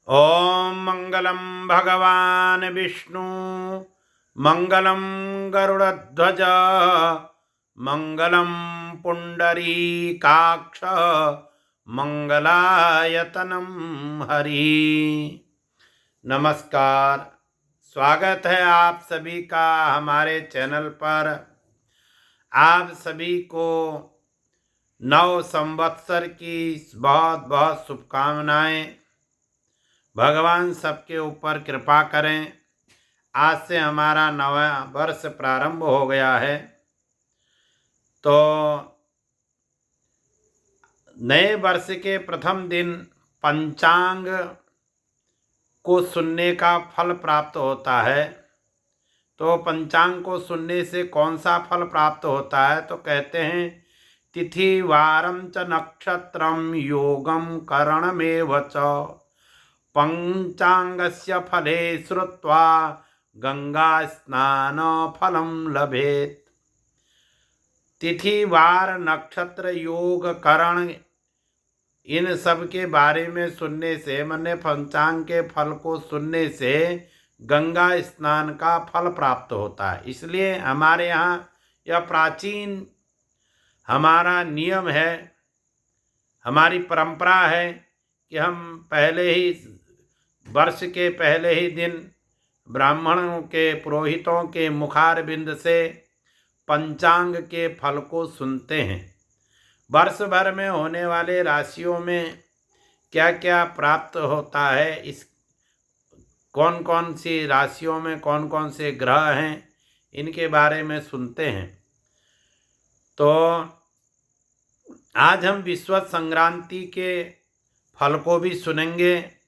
ओम मंगलम भगवान विष्णु मंगलम गरुड़ध्वज मंगलम पुंडरीकाक्ष मंगलायतनम हरि। नमस्कार, स्वागत है आप सभी का हमारे चैनल पर। आप सभी को नव संवत्सर की बहुत बहुत शुभकामनाएं। भगवान सबके ऊपर कृपा करें। आज से हमारा नवा वर्ष प्रारंभ हो गया है, तो नए वर्ष के प्रथम दिन पंचांग को सुनने का फल प्राप्त होता है। तो पंचांग को सुनने से कौन सा फल प्राप्त होता है? तो कहते हैं तिथि वारम च नक्षत्रम योगम करणमेव च पंचांगस्य फले श्रुत्वा गंगा स्नान फलम लभेत। तिथि वार नक्षत्र योग करण इन सब के बारे में सुनने से, मैंने पंचांग के फल को सुनने से गंगा स्नान का फल प्राप्त होता है। इसलिए हमारे यहाँ यह प्राचीन हमारा नियम है, हमारी परंपरा है कि हम पहले ही वर्ष के पहले ही दिन ब्राह्मणों के पुरोहितों के मुखारबिंद से पंचांग के फल को सुनते हैं। वर्ष भर में होने वाले राशियों में क्या क्या प्राप्त होता है, इस कौन कौन सी राशियों में कौन कौन से ग्रह हैं, इनके बारे में सुनते हैं। तो आज हम विश्वत संक्रांति के फल को भी सुनेंगे।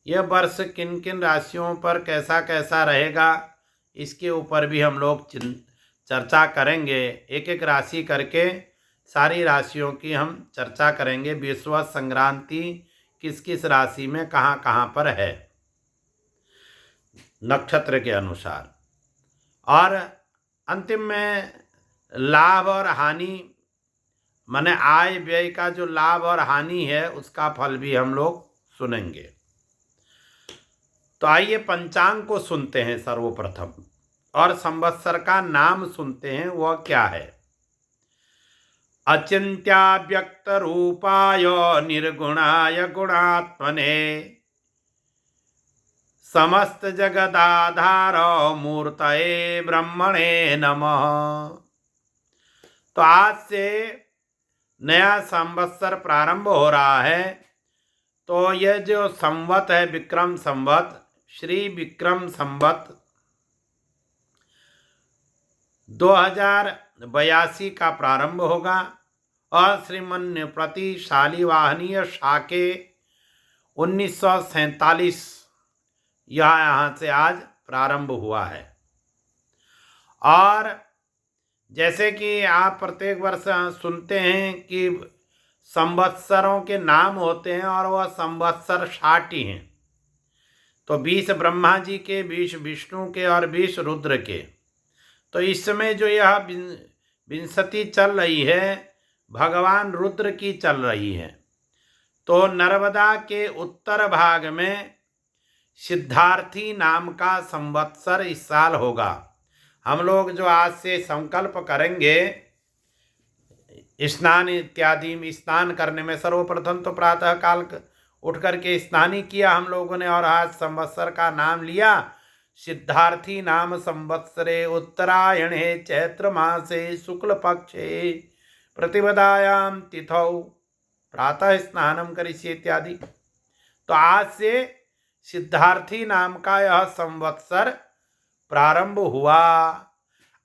यह वर्ष किन किन राशियों पर कैसा कैसा रहेगा, इसके ऊपर भी हम लोग चर्चा करेंगे। एक एक राशि करके सारी राशियों की हम चर्चा करेंगे। विश्वत संक्रांति किस किस राशि में कहाँ कहाँ पर है नक्षत्र के अनुसार, और अंतिम में लाभ और हानि, माने आय व्यय का जो लाभ और हानि है उसका फल भी हम लोग सुनेंगे। तो आइए पंचांग को सुनते हैं सर्वप्रथम, और संवत्सर का नाम सुनते हैं, वह क्या है। अचिंत्याव्यक्त रूपाय निर्गुणाय गुणात्मने समस्त जगदाधार मूर्तये ब्रह्मणे नमः। तो आज से नया संवत्सर प्रारंभ हो रहा है। तो यह जो संवत है, विक्रम संवत, श्री विक्रम संवत 2082 का प्रारंभ होगा, और श्रीमन्य प्रति शालिवाहनीय शाके 1947 यह यहाँ से आज प्रारंभ हुआ है। और जैसे कि आप प्रत्येक वर्ष सुनते हैं कि संवत्सरों के नाम होते हैं, और वह संवत्सर 60 ही हैं। तो 20 ब्रह्मा जी के, 20 विष्णु के और 20 रुद्र के। तो इस समय जो यह विंशति चल रही है, भगवान रुद्र की चल रही है। तो नर्मदा के उत्तर भाग में सिद्धार्थी नाम का संवत्सर इस साल होगा। हम लोग जो आज से संकल्प करेंगे स्नान इत्यादि, स्नान करने में सर्वप्रथम तो प्रातः काल उठ करके स्नान ही किया हम लोगों ने, और आज संवत्सर का नाम लिया। सिद्धार्थी नाम संवत्सरे उत्तरायणे चैत्र मासे शुक्ल पक्षे प्रतिपदायाम तिथौ प्रातः स्नानम करिष्ये इत्यादि। तो आज से सिद्धार्थी नाम का यह संवत्सर प्रारंभ हुआ।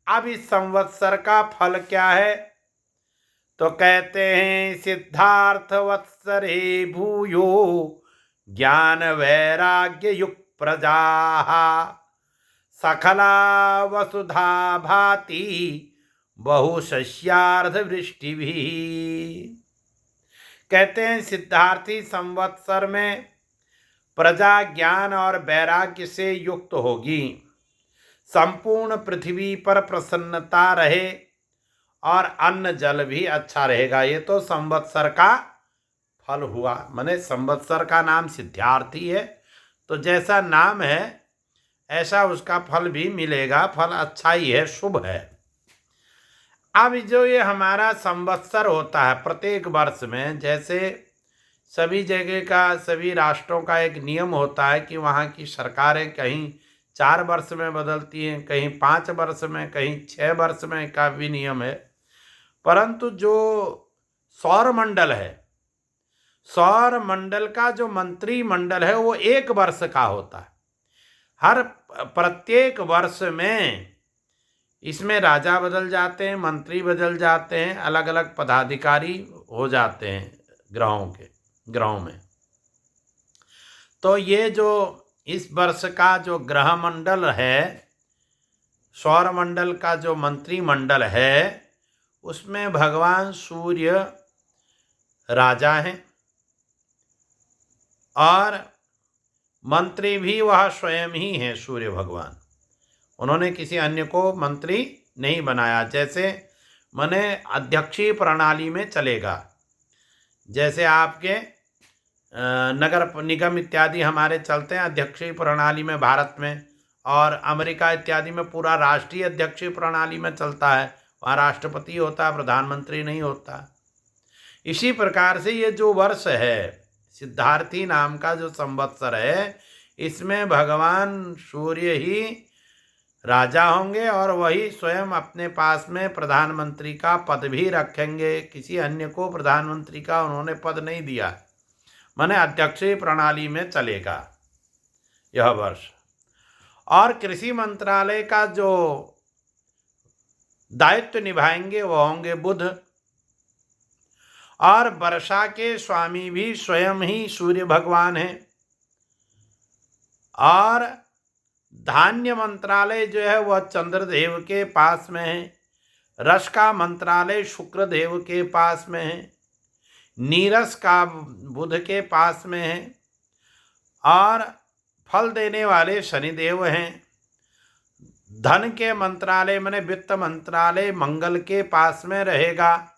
अब इस संवत्सर का फल क्या है? तो कहते हैं सिद्धार्थ वत्सरे भूयो ज्ञान वैराग्य युक्त प्रजा सकला वसुधा भाति बहुशस्यार्ध वृष्टि भी। कहते हैं सिद्धार्थी संवत्सर में प्रजा ज्ञान और वैराग्य से युक्त होगी, संपूर्ण पृथ्वी पर प्रसन्नता रहे, और अन्न जल भी अच्छा रहेगा। ये तो संवत्सर का फल हुआ। माने संवत्सर का नाम सिद्धार्थी है, तो जैसा नाम है ऐसा उसका फल भी मिलेगा। फल अच्छा ही है, शुभ है। अब जो ये हमारा संवत्सर होता है प्रत्येक वर्ष में, जैसे सभी जगह का, सभी राष्ट्रों का एक नियम होता है कि वहाँ की सरकारें कहीं 4 वर्ष में बदलती हैं, कहीं 5 वर्ष में, कहीं 6 वर्ष में का भी नियम है। परंतु जो सौर मंडल है, सौर मंडल का जो मंत्रिमंडल है वो 1 वर्ष का होता है। हर प्रत्येक वर्ष में इसमें राजा बदल जाते हैं, मंत्री बदल जाते हैं, अलग अलग पदाधिकारी हो जाते हैं ग्रहों में। तो ये जो इस वर्ष का जो ग्रह मंडल है, सौर मंडल का जो मंत्रिमंडल है, उसमें भगवान सूर्य राजा हैं और मंत्री भी वह स्वयं ही हैं, सूर्य भगवान। उन्होंने किसी अन्य को मंत्री नहीं बनाया। जैसे माने अध्यक्षीय प्रणाली में चलेगा, जैसे आपके नगर निगम इत्यादि हमारे चलते हैं अध्यक्षीय प्रणाली में भारत में, और अमेरिका इत्यादि में पूरा राष्ट्रीय अध्यक्षीय प्रणाली में चलता है। वहाँ राष्ट्रपति होता है, प्रधानमंत्री नहीं होता। इसी प्रकार से ये जो वर्ष है, सिद्धार्थी नाम का जो संवत्सर है, इसमें भगवान सूर्य ही राजा होंगे और वही स्वयं अपने पास में प्रधानमंत्री का पद भी रखेंगे। किसी अन्य को प्रधानमंत्री का उन्होंने पद नहीं दिया, माने अध्यक्षीय प्रणाली में चलेगा यह वर्ष। और कृषि मंत्रालय का जो दायित्व निभाएंगे वो होंगे बुध। और वर्षा के स्वामी भी स्वयं ही सूर्य भगवान हैं। और धान्य मंत्रालय जो है वह चंद्रदेव के पास में है। रस का मंत्रालय शुक्रदेव के पास में है। नीरस का बुध के पास में है। और फल देने वाले शनिदेव हैं। धन के मंत्रालय माने वित्त मंत्रालय मंगल के पास में रहेगा।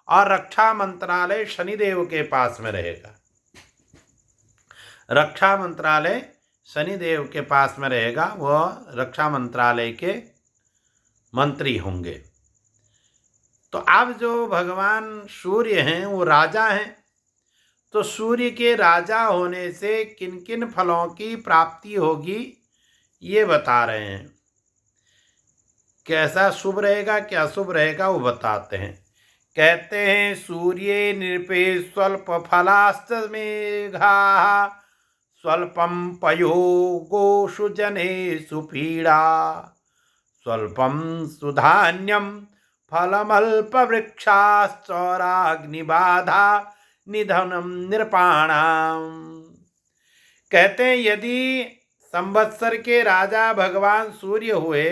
और रक्षा मंत्रालय शनिदेव के पास में रहेगा। रक्षा मंत्रालय शनिदेव के पास में रहेगा, वह रक्षा मंत्रालय के मंत्री होंगे। तो अब जो भगवान सूर्य हैं वो राजा हैं। तो सूर्य के राजा होने से किन किन फलों की प्राप्ति होगी ये बता रहे हैं। कैसा शुभ रहेगा क्या अशुभ रहेगा वो बताते हैं। कहते हैं सूर्ये नृपे स्वल्प फलास्त मेघा स्वल्पम पयोगोषु जनेषु पीड़ा स्वल्पम सुधान्यम फलमल्प वृक्षाश्चौराग्निबाधा निधनम नृपाणाम। कहते हैं यदि संवत्सर के राजा भगवान सूर्य हुए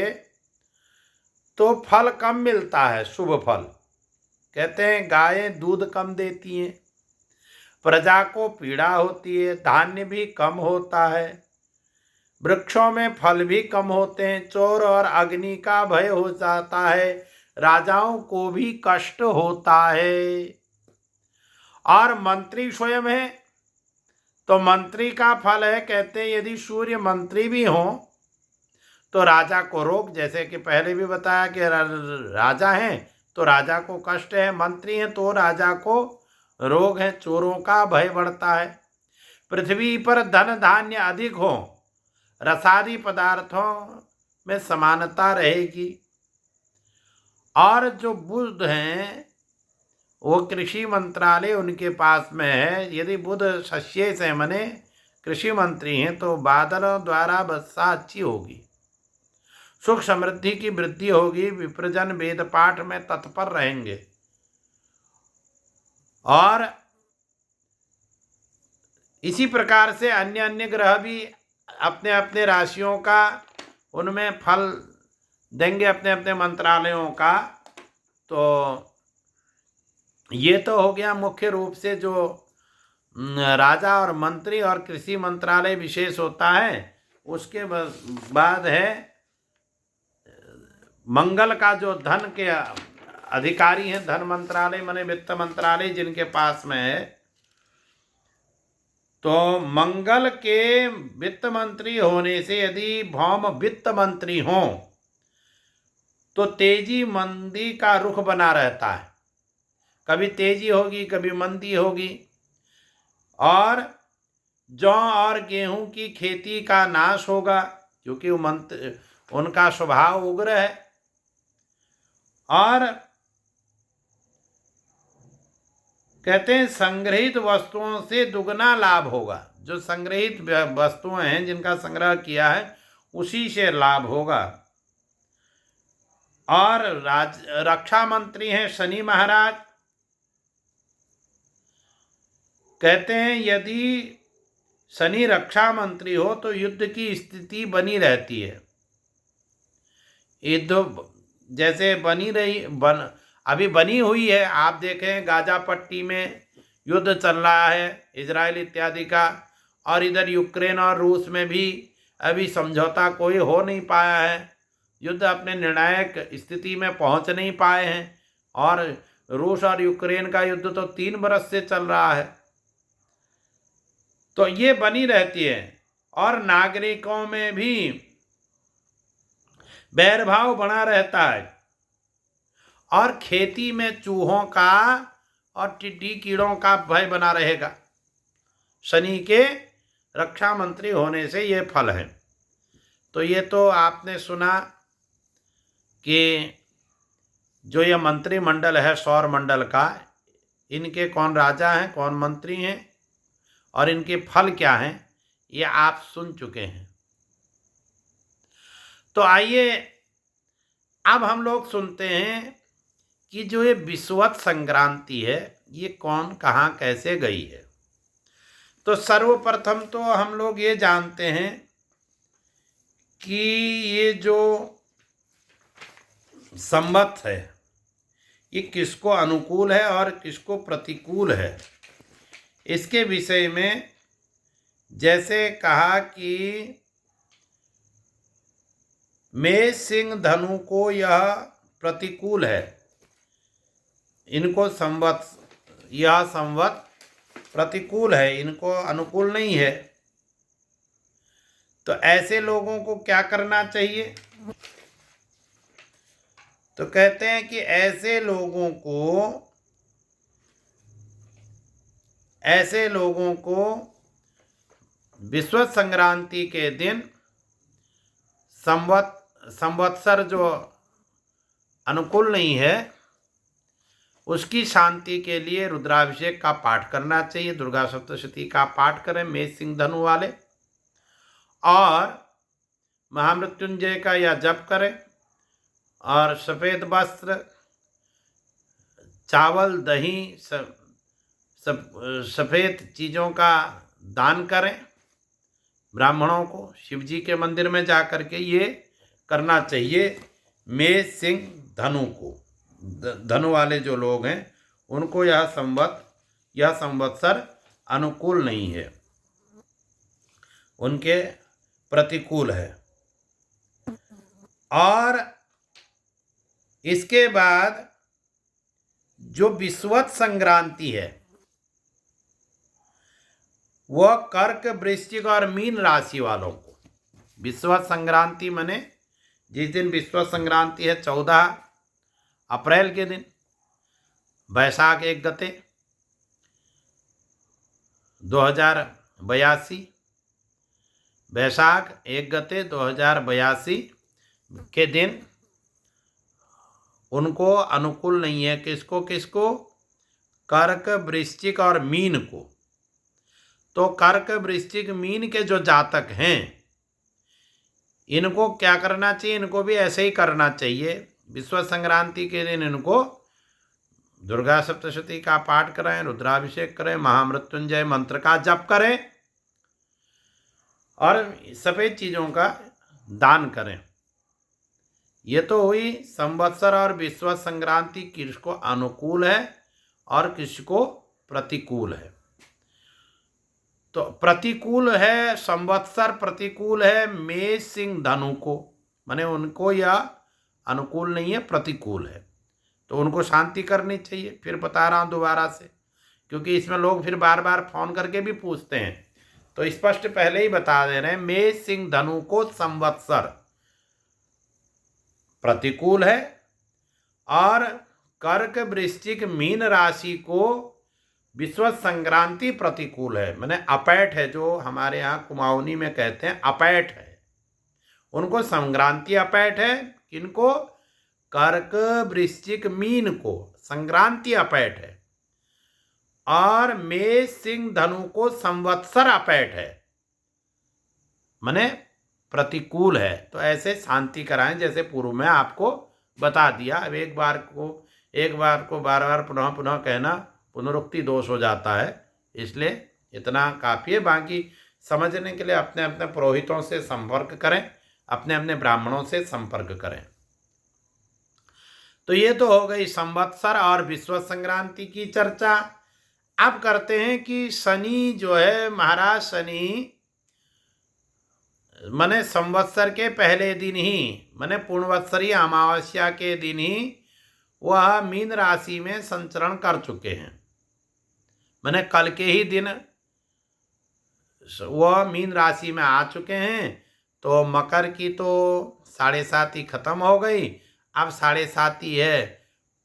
तो फल कम मिलता है, शुभ फल। कहते हैं गायें दूध कम देती हैं, प्रजा को पीड़ा होती है, धान्य भी कम होता है, वृक्षों में फल भी कम होते हैं, चोर और अग्नि का भय हो जाता है, राजाओं को भी कष्ट होता है। और मंत्री स्वयं है तो मंत्री का फल है। कहते हैं यदि सूर्य मंत्री भी हों तो राजा को रोग, जैसे कि पहले भी बताया कि राजा हैं तो राजा को कष्ट है, मंत्री हैं तो राजा को रोग है, चोरों का भय बढ़ता है। पृथ्वी पर धन धान्य अधिक हो, रसादी पदार्थों में समानता रहेगी। और जो बुध हैं वो कृषि मंत्रालय उनके पास में है। यदि बुध शस्य से मने कृषि मंत्री हैं तो बादलों द्वारा वर्षा अच्छी होगी, सुख समृद्धि की वृद्धि होगी, विप्रजन वेद पाठ में तत्पर रहेंगे। और इसी प्रकार से अन्य अन्य ग्रह भी अपने अपने राशियों का उनमें फल देंगे, अपने अपने मंत्रालयों का। तो ये तो हो गया मुख्य रूप से जो राजा और मंत्री और कृषि मंत्रालय विशेष होता है। उसके बाद है मंगल का जो धन के अधिकारी हैं, धन मंत्रालय माने वित्त मंत्रालय जिनके पास में है, तो मंगल के वित्त मंत्री होने से यदि भौम वित्त मंत्री हों तो तेजी मंदी का रुख बना रहता है, कभी तेजी होगी कभी मंदी होगी। और जौ और गेहूं की खेती का नाश होगा क्योंकि उनका स्वभाव उग्र है। और कहते हैं संग्रहित वस्तुओं से दुगना लाभ होगा, जो संग्रहित वस्तुएं हैं जिनका संग्रह किया है उसी से लाभ होगा। और रक्षा मंत्री हैं शनि महाराज। कहते हैं यदि शनि रक्षा मंत्री हो तो युद्ध की स्थिति बनी रहती है। युद्ध जैसे अभी बनी हुई है, आप देखें गाजा पट्टी में युद्ध चल रहा है इजराइल इत्यादि का, और इधर यूक्रेन और रूस में भी अभी समझौता कोई हो नहीं पाया है, युद्ध अपने निर्णायक स्थिति में पहुंच नहीं पाए हैं। और रूस और यूक्रेन का युद्ध तो 3 बरस से चल रहा है। तो ये बनी रहती है। और नागरिकों में भी बैरभाव बना रहता है, और खेती में चूहों का और टिड्डी कीड़ों का भय बना रहेगा। शनि के रक्षा मंत्री होने से ये फल है। तो ये तो आपने सुना कि जो ये मंत्रिमंडल है सौर मंडल का, इनके कौन राजा हैं कौन मंत्री हैं और इनके फल क्या हैं, ये आप सुन चुके हैं। तो आइए अब हम लोग सुनते हैं कि जो ये विषुवत संक्रांति है ये कौन कहाँ कैसे गई है। तो सर्वप्रथम तो हम लोग ये जानते हैं कि ये जो संवत है ये किसको अनुकूल है और किसको प्रतिकूल है, इसके विषय में जैसे कहा कि मेष सिंह धनु को यह प्रतिकूल है, इनको यह संवत प्रतिकूल है, इनको अनुकूल नहीं है। तो ऐसे लोगों को क्या करना चाहिए? तो कहते हैं कि ऐसे लोगों को विषुवत संक्रांति के दिन संवत्सर जो अनुकूल नहीं है उसकी शांति के लिए रुद्राभिषेक का पाठ करना चाहिए। दुर्गा सप्तशती का पाठ करें मेष सिंह धनु वाले, और महामृत्युंजय का या जप करें, और सफ़ेद वस्त्र चावल दही सफ़ेद चीज़ों का दान करें ब्राह्मणों को। शिव जी के मंदिर में जा कर के ये करना चाहिए। मेष सिंह धनु को, धनु वाले जो लोग हैं उनको यह संवत्सर अनुकूल नहीं है, उनके प्रतिकूल है। और इसके बाद जो विषुवत संक्रांति है वह कर्क वृश्चिक और मीन राशि वालों को, विषुवत संक्रांति माने जिस दिन विषुवत संक्रांति है 14 अप्रैल के दिन, वैशाख 1 गते 2082, वैशाख 1 गते 2082 के दिन उनको अनुकूल नहीं है। किसको? कर्क वृश्चिक और मीन को। तो कर्क वृश्चिक मीन के जो जातक हैं इनको क्या करना चाहिए? इनको भी ऐसे ही करना चाहिए। विषुवत संक्रांति के दिन इनको दुर्गा सप्तशती का पाठ करें, रुद्राभिषेक करें, महामृत्युंजय मंत्र का जप करें और सफ़ेद चीज़ों का दान करें। ये तो हुई संवत्सर और विषुवत संक्रांति किसको अनुकूल है और किसको प्रतिकूल है। तो प्रतिकूल है संवत्सर, प्रतिकूल है मेष सिंह धनु को, माने उनको यह अनुकूल नहीं है, प्रतिकूल है। तो उनको शांति करनी चाहिए। फिर बता रहा हूँ दोबारा से, क्योंकि इसमें लोग फिर बार बार फोन करके भी पूछते हैं तो स्पष्ट पहले ही बता दे रहे हैं, मेष सिंह धनु को संवत्सर प्रतिकूल है और कर्क वृश्चिक मीन राशि को विश्व संक्रांति प्रतिकूल है। मैंने अपैठ है, जो हमारे यहाँ कुमाऊनी में कहते हैं अपैठ है, उनको संक्रांति अपैठ है। किनको? कर्क वृश्चिक मीन को संक्रांति अपैठ है और मेष सिंह धनु को संवत्सर अपैठ है, माने प्रतिकूल है। तो ऐसे शांति कराएं, जैसे पूर्व में आपको बता दिया। अब एक बार को बार बार पुनः पुनः कहना पुनरुक्ति दोष हो जाता है, इसलिए इतना काफ़ी है। बाकी समझने के लिए अपने अपने पुरोहितों से संपर्क करें, अपने अपने ब्राह्मणों से संपर्क करें। तो ये तो हो गई संवत्सर और विश्व संक्रांति की चर्चा। अब करते हैं कि शनि जो है, महाराज शनि माने संवत्सर के पहले दिन ही, माने पूर्णवत्सरीय अमावस्या के दिन ही वह मीन राशि में संचरण कर चुके हैं। माने कल के ही दिन वह मीन राशि में आ चुके हैं। तो मकर की तो 7.5 खत्म हो गई, अब 7.5 है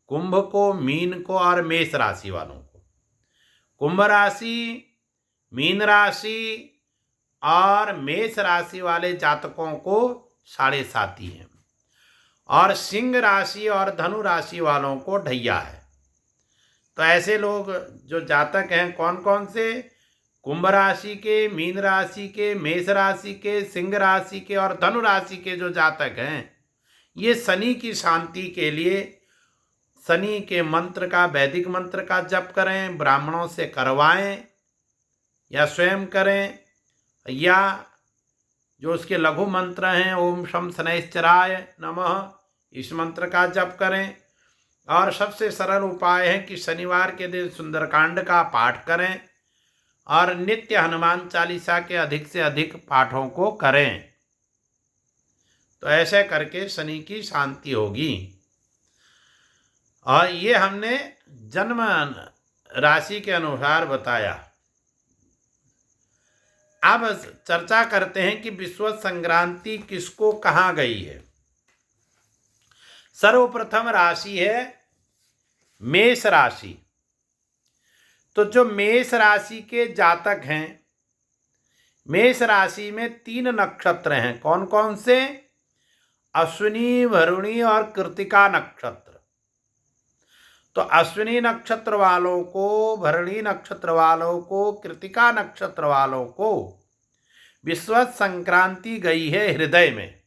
कुंभ को, मीन को और मेष राशि वालों को। कुंभ राशि, मीन राशि और मेष राशि वाले जातकों को 7.5 है और सिंह राशि और धनु राशि वालों को ढैया है। तो ऐसे लोग जो जातक हैं, कौन कौन से? कुंभ राशि के, मीन राशि के, मेष राशि के, सिंह राशि के और धनु राशि के जो जातक हैं, ये शनि की शांति के लिए शनि के मंत्र का, वैदिक मंत्र का जप करें, ब्राह्मणों से करवाएं या स्वयं करें, या जो उसके लघु मंत्र हैं, ओम शम शनैश्चराय नमः, इस मंत्र का जप करें। और सबसे सरल उपाय है कि शनिवार के दिन सुंदरकांड का पाठ करें और नित्य हनुमान चालीसा के अधिक से अधिक पाठों को करें। तो ऐसे करके शनि की शांति होगी। और ये हमने जन्म राशि के अनुसार बताया। अब चर्चा करते हैं कि विश्व संक्रांति किसको कहा गई है। सर्वप्रथम राशि है मेष राशि। तो जो मेष राशि के जातक हैं, मेष राशि में 3 नक्षत्र हैं। कौन कौन से? अश्विनी, भरुणी और कृतिका नक्षत्र। तो अश्विनी नक्षत्र वालों को, भरणी नक्षत्र वालों को, कृतिका नक्षत्र वालों को विश्व संक्रांति गई है हृदय में।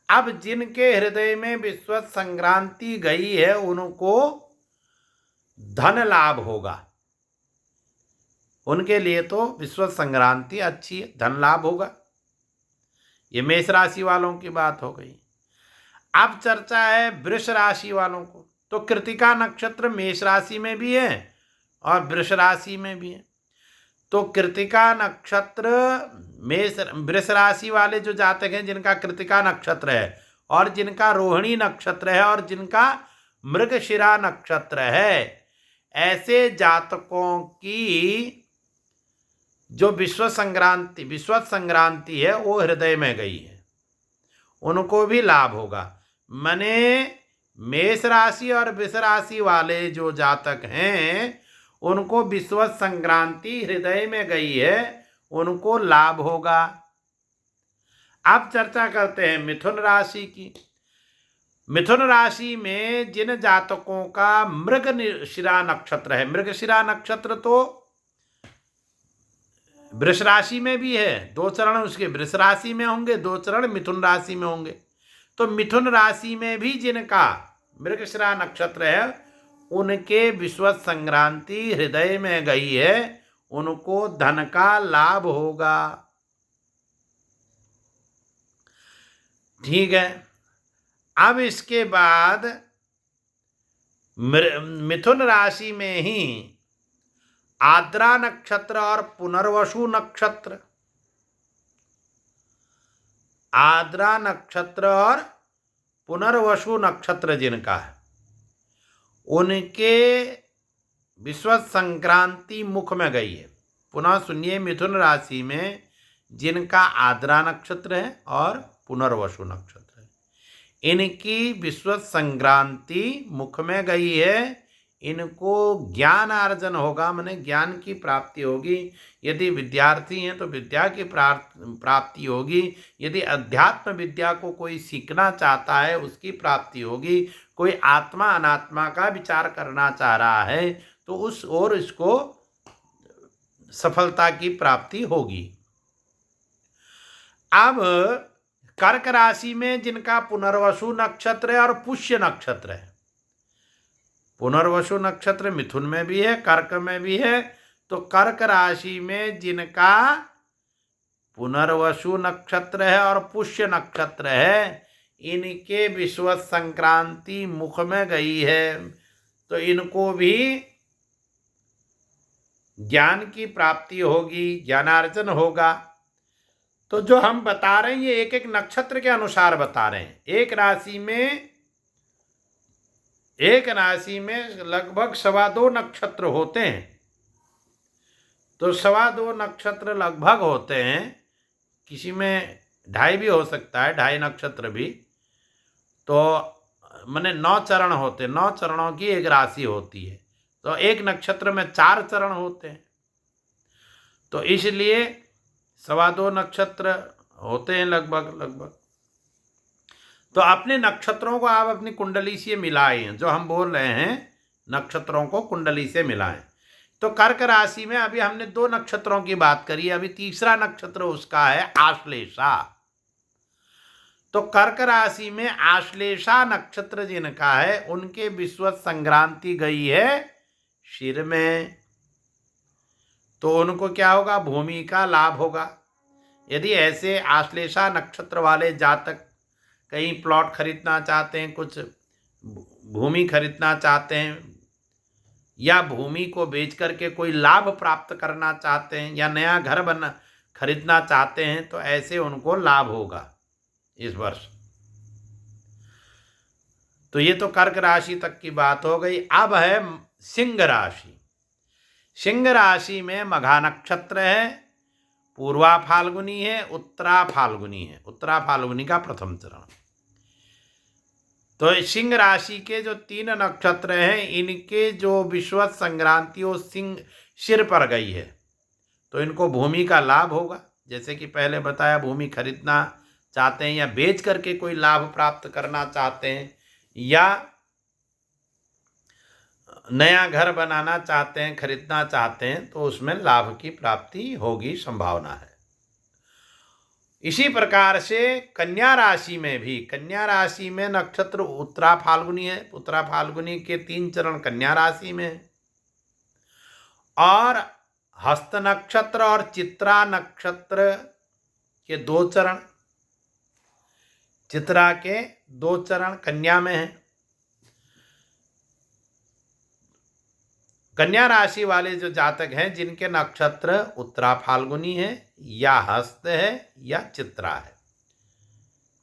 अब जिनके हृदय में विश्व संक्रांति गई है उनको धन लाभ होगा। उनके लिए तो विश्व संक्रांति अच्छी है, धन लाभ होगा। ये मेष राशि वालों की बात हो गई। अब चर्चा है वृष राशि वालों को। तो कृतिका नक्षत्र मेष राशि में भी है और वृष राशि में भी है। तो कृतिका नक्षत्र वृष राशि वाले जो जातक हैं, जिनका कृतिका नक्षत्र है और जिनका रोहिणी नक्षत्र है और जिनका मृगशिरा नक्षत्र है, ऐसे जातकों की जो विश्व संक्रांति है वो हृदय में गई है, उनको भी लाभ होगा। माने मेष राशि और वृष राशि वाले जो जातक हैं उनको विश्व संक्रांति हृदय में गई है, उनको लाभ होगा। अब चर्चा करते हैं मिथुन राशि की। मिथुन राशि में जिन जातकों का मृगशिरा नक्षत्र है, मृगशिरा नक्षत्र तो वृष राशि में भी है, 2 चरण उसके वृष राशि में होंगे, 2 चरण मिथुन राशि में होंगे। तो मिथुन राशि में भी जिनका मृगशिरा नक्षत्र है उनके विश्व संक्रांति हृदय में गई है, उनको धन का लाभ होगा। ठीक है। अब इसके बाद मिथुन राशि में ही आद्रा नक्षत्र और पुनर्वसु नक्षत्र, आद्रा नक्षत्र और पुनर्वसु नक्षत्र जिनका है, उनके विश्व संक्रांति मुख में गई है। पुनः सुनिए, मिथुन राशि में जिनका आद्रा नक्षत्र है और पुनर्वसु नक्षत्र है, इनकी विश्व संक्रांति मुख में गई है। इनको ज्ञान अर्जन होगा, माने ज्ञान की प्राप्ति होगी। यदि विद्यार्थी हैं तो विद्या की प्राप्ति होगी। यदि अध्यात्म विद्या को कोई सीखना चाहता है उसकी प्राप्ति होगी। कोई आत्मा अनात्मा का विचार करना चाह रहा है तो उस ओर इसको सफलता की प्राप्ति होगी। अब कर्क राशि में जिनका पुनर्वसु नक्षत्र है और पुष्य नक्षत्र है, पुनर्वसु नक्षत्र मिथुन में भी है, कर्क में भी है, तो कर्क राशि में जिनका पुनर्वसु नक्षत्र है और पुष्य नक्षत्र है, इनके विश्व संक्रांति मुख में गई है, तो इनको भी ज्ञान की प्राप्ति होगी, ज्ञानार्जन होगा। तो जो हम बता रहे हैं ये एक एक नक्षत्र के अनुसार बता रहे हैं। एक राशि में लगभग 2.25 नक्षत्र होते हैं, तो 2.25 नक्षत्र लगभग होते हैं। किसी में 2.5 भी हो सकता है, 2.5 नक्षत्र भी। तो माने 9 चरण होते, 9 चरणों की एक राशि होती है, तो एक नक्षत्र में 4 चरण होते हैं। तो इसलिए 2.25 नक्षत्र होते हैं लगभग। तो अपने नक्षत्रों को आप अपनी कुंडली से मिलाएं, जो हम बोल रहे हैं नक्षत्रों को कुंडली से मिलाएं। तो कर्क राशि में अभी हमने 2 नक्षत्रों की बात करी, अभी तीसरा नक्षत्र उसका है आश्लेषा। तो कर्क राशि में आश्लेषा नक्षत्र जिनका है उनके विश्व संक्रांति गई है सिर में, तो उनको क्या होगा, भूमि का लाभ होगा। यदि ऐसे आश्लेषा नक्षत्र वाले जातक कहीं प्लॉट खरीदना चाहते हैं, कुछ भूमि खरीदना चाहते हैं, या भूमि को बेच करके कोई लाभ प्राप्त करना चाहते हैं, या नया घर खरीदना चाहते हैं, तो ऐसे उनको लाभ होगा इस वर्ष। तो ये तो कर्क राशि तक की बात हो गई। अब है सिंह राशि। सिंह राशि में मघा नक्षत्र है, पूर्वा फाल्गुनी है, उत्तरा फाल्गुनी है, उत्तरा फाल्गुनी का प्रथम चरण। तो सिंह राशि के जो 3 नक्षत्र हैं, इनके जो विश्व संक्रांति वो सिंह सिर पर गई है, तो इनको भूमि का लाभ होगा। जैसे कि पहले बताया, भूमि खरीदना चाहते हैं या बेच करके कोई लाभ प्राप्त करना चाहते हैं, या नया घर बनाना चाहते हैं, खरीदना चाहते हैं, तो उसमें लाभ की प्राप्ति होगी, संभावना है। इसी प्रकार से कन्या राशि में भी, कन्या राशि में नक्षत्र उत्तरा फाल्गुनी है, उत्तरा फाल्गुनी के 3 चरण कन्या राशि में है, और हस्त नक्षत्र और चित्रा नक्षत्र के 2 चरण, चित्रा के 2 चरण कन्या में है। कन्या राशि वाले जो जातक हैं जिनके नक्षत्र उत्तरा फाल्गुनी है, या हस्त है, या चित्रा है,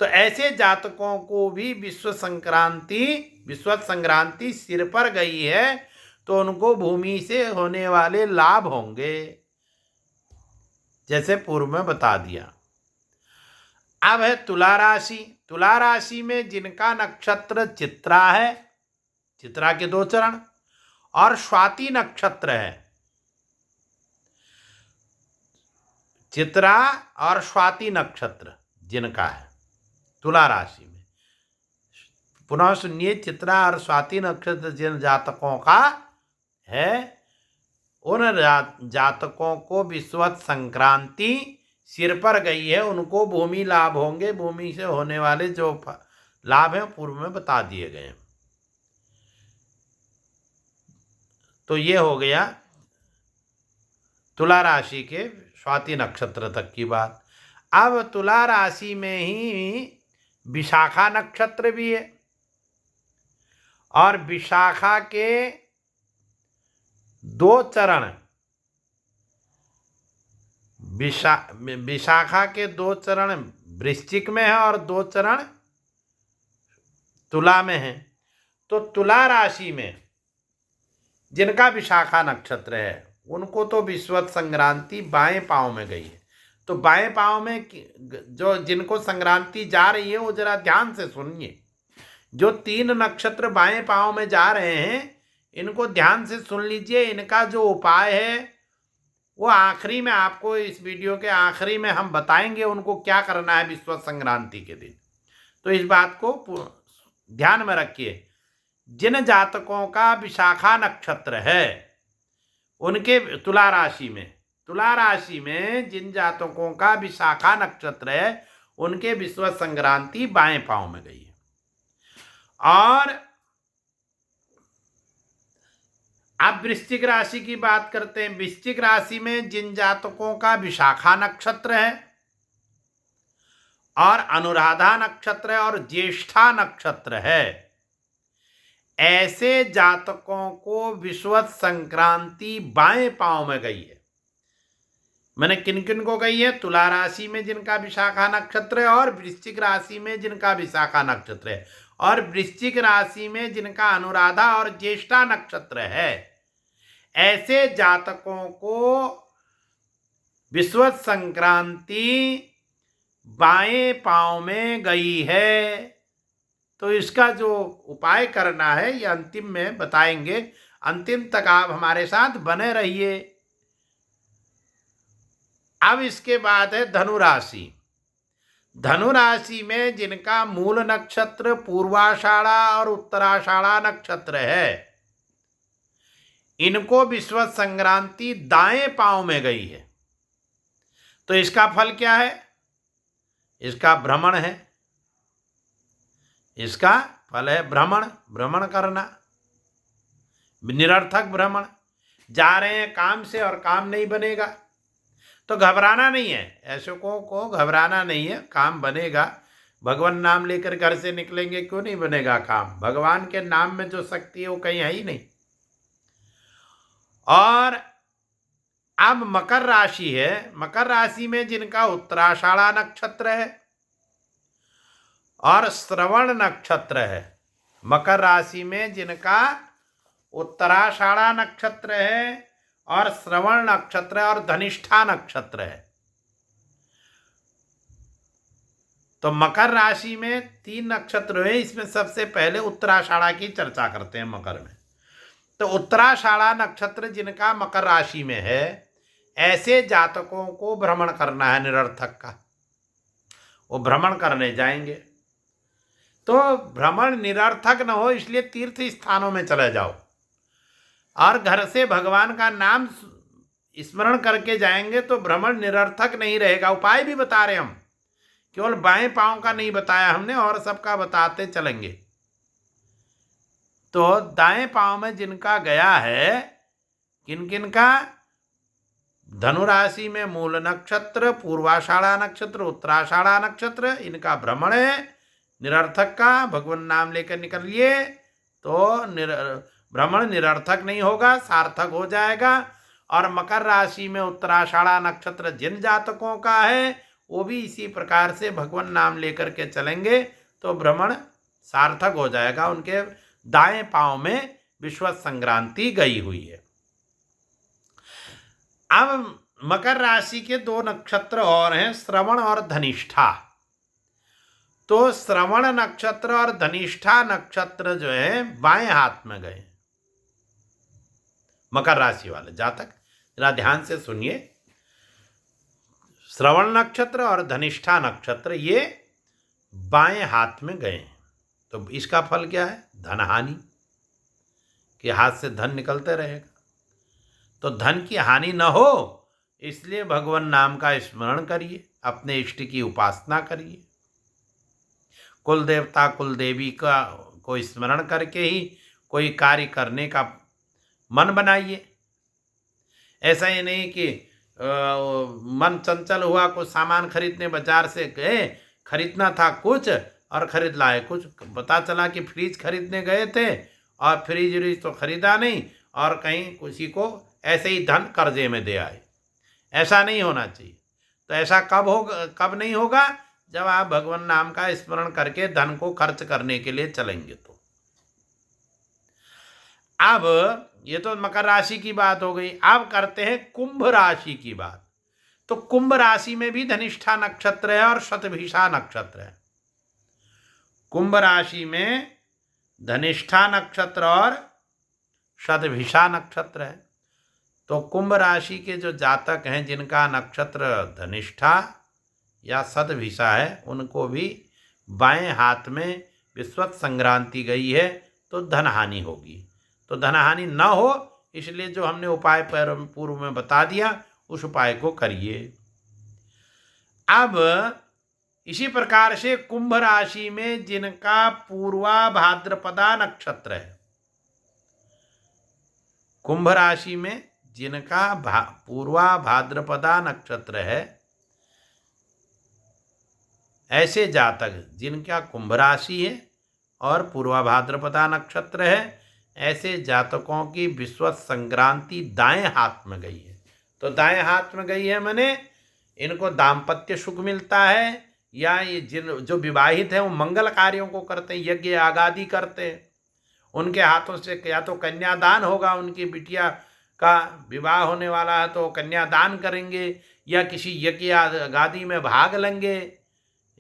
तो ऐसे जातकों को भी विश्व संक्रांति सिर पर गई है, तो उनको भूमि से होने वाले लाभ होंगे, जैसे पूर्व में बता दिया। अब है तुला राशि। तुला राशि में जिनका नक्षत्र चित्रा है, चित्रा के 2 चरण, और स्वाति नक्षत्र है, चित्रा और स्वाति नक्षत्र जिनका है तुला राशि में, पुनः सुनिए, चित्रा और स्वाति नक्षत्र जिन जातकों का है, उन जातकों को विश्व संक्रांति सिर पर गई है, उनको भूमि लाभ होंगे। भूमि से होने वाले जो लाभ हैं पूर्व में बता दिए गए हैं। तो ये हो गया तुला राशि के स्वाति नक्षत्र तक की बात। अब तुला राशि में ही विशाखा नक्षत्र भी है, और विशाखा के 2 चरण, विशाखा के 2 चरण वृश्चिक में है और 2 चरण तुला में है। तो तुला राशि में जिनका विशाखा नक्षत्र है, उनको तो विश्वत संक्रांति बाएं पांव में गई है। तो बाएं पांव में जो जिनको संक्रांति जा रही है वो जरा ध्यान से सुनिए। जो 3 नक्षत्र बाएं पांव में जा रहे हैं इनको ध्यान से सुन लीजिए। इनका जो उपाय है वो आखिरी में, आपको इस वीडियो के आखिरी में हम बताएंगे उनको क्या करना है विश्व संक्रांति के दिन। तो इस बात को ध्यान में रखिए। जिन जातकों का विशाखा नक्षत्र है उनके तुला राशि में जिन जातकों का विशाखा नक्षत्र है उनके विश्व संक्रांति बाएं पांव में गई है। और अब वृश्चिक राशि की बात करते हैं। वृश्चिक राशि में जिन जातकों का विशाखा नक्षत्र है और अनुराधा नक्षत्र है और ज्येष्ठा नक्षत्र है, ऐसे जातकों को विश्वत संक्रांति बाएं पांव में गई है। मैंने किन किन को गई है? तुला राशि में जिनका विशाखा नक्षत्र है और वृश्चिक राशि में जिनका विशाखा नक्षत्र है और वृश्चिक राशि में जिनका अनुराधा और ज्येष्ठा नक्षत्र है, ऐसे जातकों को विश्वत संक्रांति बाएं पांव में गई है। तो इसका जो उपाय करना है ये अंतिम में बताएंगे। अंतिम तक आप हमारे साथ बने रहिए। अब इसके बाद है धनु राशि। धनु राशि में जिनका मूल नक्षत्र पूर्वाषाढ़ा और उत्तराषाढ़ा नक्षत्र है, इनको विश्व संक्रांति दाएं पांव में गई है। तो इसका फल क्या है? इसका भ्रमण है। इसका फल है भ्रमण करना, निरर्थक भ्रमण। जा रहे हैं काम से और काम नहीं बनेगा तो घबराना नहीं है। ऐसे को घबराना नहीं है, काम बनेगा। भगवान नाम लेकर घर से निकलेंगे, क्यों नहीं बनेगा काम? भगवान के नाम में जो शक्ति है वो कहीं है ही नहीं। और अब मकर राशि है। मकर राशि में जिनका उत्तराषाढ़ा नक्षत्र है और श्रवण नक्षत्र है, मकर राशि में जिनका उत्तराषाढ़ा नक्षत्र है और श्रवण नक्षत्र है और धनिष्ठा नक्षत्र है। तो मकर राशि में 3 नक्षत्र है। इसमें सबसे पहले उत्तराषाढ़ा की चर्चा करते हैं मकर में। तो उत्तराषाढ़ा नक्षत्र जिनका मकर राशि में है, ऐसे जातकों को भ्रमण करना है निरर्थक का। वो भ्रमण करने जाएंगे। तो भ्रमण निरर्थक न हो इसलिए तीर्थ स्थानों में चले जाओ और घर से भगवान का नाम स्मरण करके जाएंगे तो भ्रमण निरर्थक नहीं रहेगा। उपाय भी बता रहे हम, केवल बाएं पांव का नहीं बताया हमने और सबका बताते चलेंगे। तो दाएं पांव में जिनका गया है, किन किन का? धनु राशि में मूल नक्षत्र, पूर्वाषाढ़ा नक्षत्र, उत्तराषाढ़ा नक्षत्र, इनका भ्रमण है निरर्थक का। भगवान नाम लेकर निकलिए तो भ्रमण निरर्थक नहीं होगा, सार्थक हो जाएगा। और मकर राशि में उत्तराषाढ़ा नक्षत्र जिन जातकों का है वो भी इसी प्रकार से भगवान नाम लेकर के चलेंगे तो भ्रमण सार्थक हो जाएगा। उनके दाएं पांव में विश्व संक्रांति गई हुई है। अब मकर राशि के 2 नक्षत्र और हैं, श्रवण और धनिष्ठा। तो श्रवण नक्षत्र और धनिष्ठा नक्षत्र जो है बाएं हाथ में गए। मकर राशि वाले जातक जरा ध्यान से सुनिए। श्रवण नक्षत्र और धनिष्ठा नक्षत्र ये बाएं हाथ में गए। तो इसका फल क्या है? धनहानि, कि हाथ से धन निकलते रहेगा। तो धन की हानि न हो इसलिए भगवान नाम का स्मरण करिए, अपने इष्ट की उपासना करिए। कुल देवता कुल देवी का को स्मरण करके ही कोई कार्य करने का मन बनाइए। ऐसा ही नहीं कि मन चंचल हुआ, कुछ सामान खरीदने बाजार से गए, खरीदना था कुछ और खरीद लाए कुछ। पता चला कि फ्रिज खरीदने गए थे और फ्रिज तो खरीदा नहीं और कहीं किसी को ऐसे ही धन कर्जे में दे आए। ऐसा नहीं होना चाहिए। तो ऐसा कब नहीं होगा? जब आप भगवान नाम का स्मरण करके धन को खर्च करने के लिए चलेंगे। तो अब ये तो मकर राशि की बात हो गई। अब करते हैं कुंभ राशि की बात। तो कुंभ राशि में भी धनिष्ठा नक्षत्र है और शतभिषा नक्षत्र है। कुंभ राशि में धनिष्ठा नक्षत्र और शतभिषा नक्षत्र है। तो कुंभ राशि के जो जातक हैं जिनका नक्षत्र धनिष्ठा या शतभिषा है, उनको भी बाएं हाथ में विस्वत संक्रांति गई है तो धन हानि होगी। तो धन हानि न हो इसलिए जो हमने उपाय पूर्व में बता दिया उस उपाय को करिए। अब इसी प्रकार से कुंभ राशि में जिनका पूर्वा भाद्रपदा नक्षत्र है, कुंभ राशि में जिनका पूर्वा भाद्रपदा नक्षत्र है, ऐसे जातक जिनका कुंभ राशि है और पूर्वा भाद्रपदा नक्षत्र है, ऐसे जातकों की विस्वत संक्रांति दाएं हाथ में गई है। तो दाएं हाथ में गई है माने इनको दाम्पत्य सुख मिलता है, या ये जो विवाहित हैं वो मंगल कार्यों को करते हैं, यज्ञ आगादि करते हैं, उनके हाथों से या तो कन्यादान होगा, उनकी बिटिया का विवाह होने वाला है तो कन्यादान करेंगे, या किसी यज्ञ आगादि में भाग लेंगे,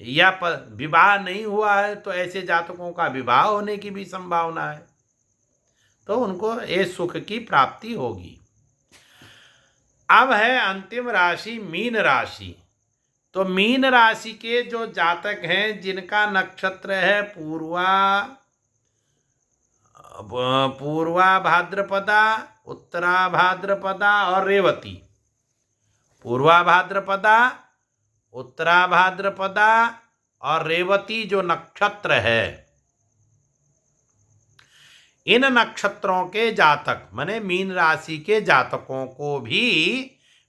या विवाह नहीं हुआ है तो ऐसे जातकों का विवाह होने की भी संभावना है, तो उनको ये सुख की प्राप्ति होगी। अब है अंतिम राशि मीन राशि। तो मीन राशि के जो जातक हैं जिनका नक्षत्र है पूर्वा भाद्रपदा, उत्तरा भाद्रपदा और रेवती, पूर्वा भाद्रपदा, उत्तरा भाद्रपदा और रेवती जो नक्षत्र है, इन नक्षत्रों के जातक माने मीन राशि के जातकों को भी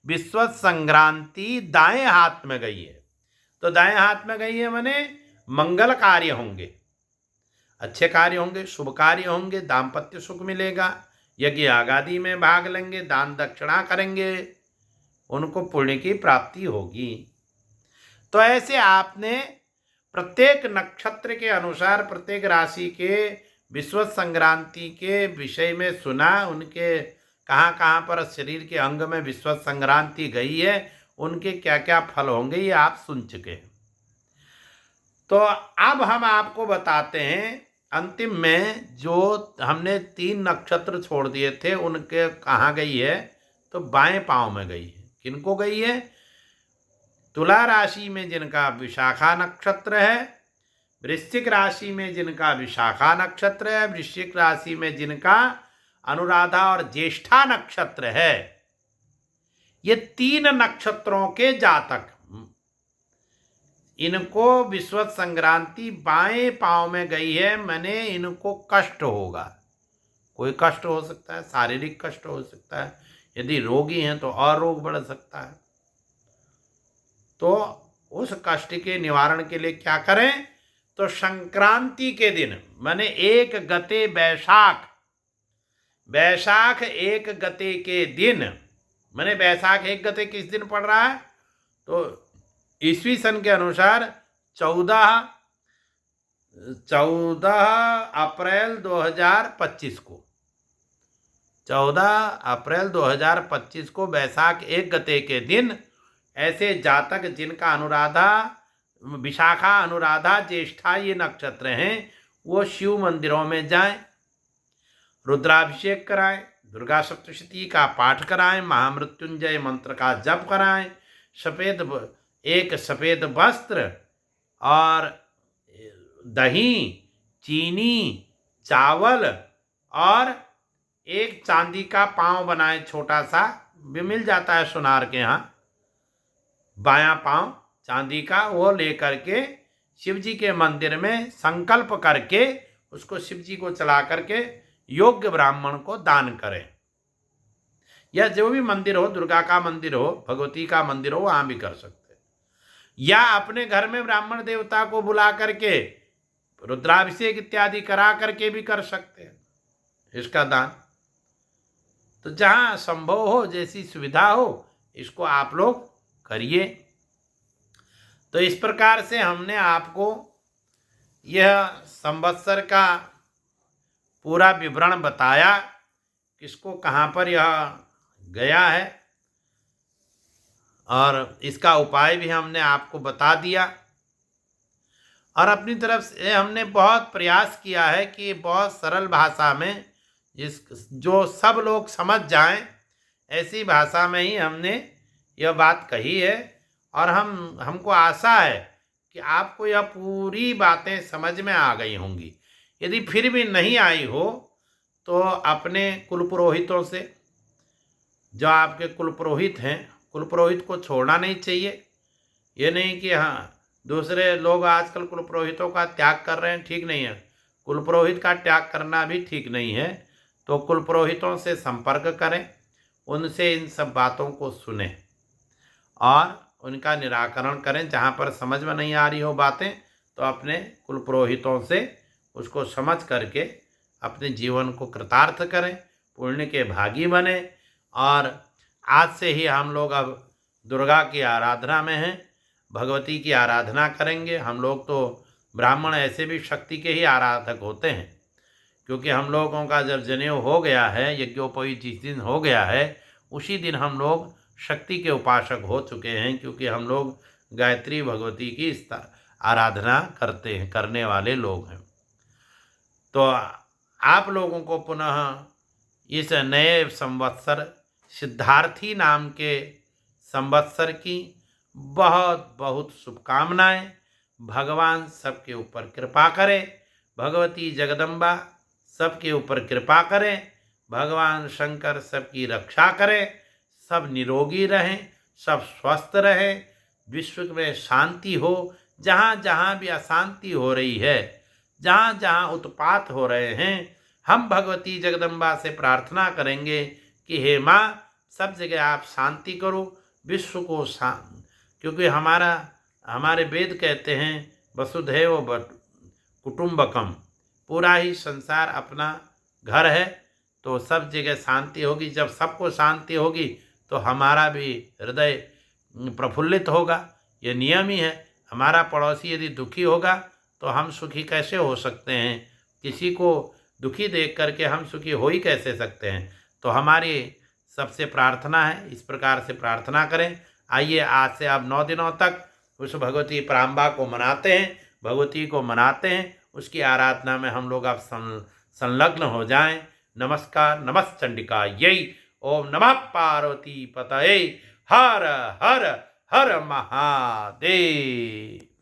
विस्वत संक्रांति दाएं हाथ में गई है। तो दाएं हाथ में गई है माने मंगल कार्य होंगे, अच्छे कार्य होंगे, शुभ कार्य होंगे, दाम्पत्य सुख मिलेगा, यज्ञ आगादि में भाग लेंगे, दान दक्षिणा करेंगे, उनको पुण्य की प्राप्ति होगी। तो ऐसे आपने प्रत्येक नक्षत्र के अनुसार प्रत्येक राशि के विस्वत संक्रांति के विषय में सुना, उनके कहाँ कहाँ पर शरीर के अंग में विस्वत संक्रांति गई है, उनके क्या क्या फल होंगे ये आप सुन चुके हैं। तो अब हम आपको बताते हैं अंतिम में जो हमने 3 नक्षत्र छोड़ दिए थे उनके कहाँ गई है। तो बाएं पांव में गई है। किनको गई है? तुला राशि में जिनका विशाखा नक्षत्र है, वृश्चिक राशि में जिनका विशाखा नक्षत्र है, वृश्चिक राशि में जिनका अनुराधा और ज्येष्ठा नक्षत्र है, ये 3 नक्षत्रों के जातक, इनको विस्वत संक्रांति बाएं पांव में गई है, माने इनको कष्ट होगा। कोई कष्ट हो सकता है, शारीरिक कष्ट हो सकता है, यदि रोगी हैं तो और रोग बढ़ सकता है। तो उस कष्ट के निवारण के लिए क्या करें? तो संक्रांति के दिन माने 1 गते बैसाख 1 गते के दिन, माने बैसाख 1 गते किस दिन पड़ रहा है? तो ईस्वी सन के अनुसार 14 अप्रैल 2025 को, 14 अप्रैल 2025 को बैसाख 1 गते के दिन ऐसे जातक जिनका अनुराधा, विशाखा, अनुराधा, ज्येष्ठा ये नक्षत्र हैं, वो शिव मंदिरों में जाएं, रुद्राभिषेक कराएं, दुर्गा सप्तशती का पाठ कराएं, महामृत्युंजय मंत्र का जप कराएं, एक सफ़ेद वस्त्र और दही, चीनी, चावल और एक चांदी का पांव बनाए, छोटा सा भी मिल जाता है सुनार के यहाँ, बायां पांव चांदी का, वो लेकर के शिव जी के मंदिर में संकल्प करके उसको शिव जी को चला करके योग्य ब्राह्मण को दान करें। या जो भी मंदिर हो, दुर्गा का मंदिर हो, भगवती का मंदिर हो, वहाँ भी कर सकते हैं। या अपने घर में ब्राह्मण देवता को बुला करके रुद्राभिषेक इत्यादि करा करके भी कर सकते हैं इसका दान। तो जहाँ संभव हो, जैसी सुविधा हो, इसको आप लोग करिए। तो इस प्रकार से हमने आपको यह संवत्सर का पूरा विवरण बताया किसको कहाँ पर यह गया है, और इसका उपाय भी हमने आपको बता दिया। और अपनी तरफ से हमने बहुत प्रयास किया है कि बहुत सरल भाषा में जो सब लोग समझ जाएं, ऐसी भाषा में ही हमने यह बात कही है। और हमको आशा है कि आपको यह पूरी बातें समझ में आ गई होंगी। यदि फिर भी नहीं आई हो तो अपने कुल पुरोहितों से, जो आपके कुल पुरोहित हैं, कुल पुरोहित को छोड़ना नहीं चाहिए। ये नहीं कि हाँ, दूसरे लोग आजकल कुल पुरोहितों का त्याग कर रहे हैं, ठीक नहीं है। कुल पुरोहित का त्याग करना भी ठीक नहीं है। तो कुल पुरोहितों से संपर्क करें, उनसे इन सब बातों को सुने और उनका निराकरण करें। जहाँ पर समझ में नहीं आ रही हो बातें, तो अपने कुल पुरोहितों से उसको समझ करके अपने जीवन को कृतार्थ करें, पुण्य के भागी बने। और आज से ही हम लोग अब दुर्गा की आराधना में हैं, भगवती की आराधना करेंगे। हम लोग तो ब्राह्मण ऐसे भी शक्ति के ही आराधक होते हैं, क्योंकि हम लोगों का जब जनेऊ हो गया है, यज्ञोपवीत जिस दिन हो गया है, उसी दिन हम लोग शक्ति के उपासक हो चुके हैं, क्योंकि हम लोग गायत्री भगवती की आराधना करते हैं, करने वाले लोग हैं। तो आप लोगों को पुनः इस नए संवत्सर, सिद्धार्थी नाम के संवत्सर की बहुत बहुत शुभकामनाएं। भगवान सबके ऊपर कृपा करें, भगवती जगदम्बा सबके ऊपर कृपा करें, भगवान शंकर सबकी रक्षा करें, सब निरोगी रहें, सब स्वस्थ रहें, विश्व में शांति हो। जहाँ जहाँ भी अशांति हो रही है, जहाँ जहाँ उत्पात हो रहे हैं, हम भगवती जगदम्बा से प्रार्थना करेंगे कि हे माँ, सब जगह आप शांति करो, विश्व को क्योंकि हमारे वेद कहते हैं वसुधैव कुटुंबकम, पूरा ही संसार अपना घर है। तो सब जगह शांति होगी। जब सबको शांति होगी तो हमारा भी हृदय प्रफुल्लित होगा। ये नियम ही है। हमारा पड़ोसी यदि दुखी होगा तो हम सुखी कैसे हो सकते हैं? किसी को दुखी देख करके हम सुखी हो ही कैसे सकते हैं? तो हमारी सबसे प्रार्थना है, इस प्रकार से प्रार्थना करें। आइए आज से अब 9 दिनों तक उस भगवती प्राम्बा को मनाते हैं, भगवती को मनाते हैं, उसकी आराधना में हम लोग अब संलग्न हो जाएं। नमस्कार, नमः चंडिका यही। ओम नमः पार्वती पतये। हर हर हर महादेव।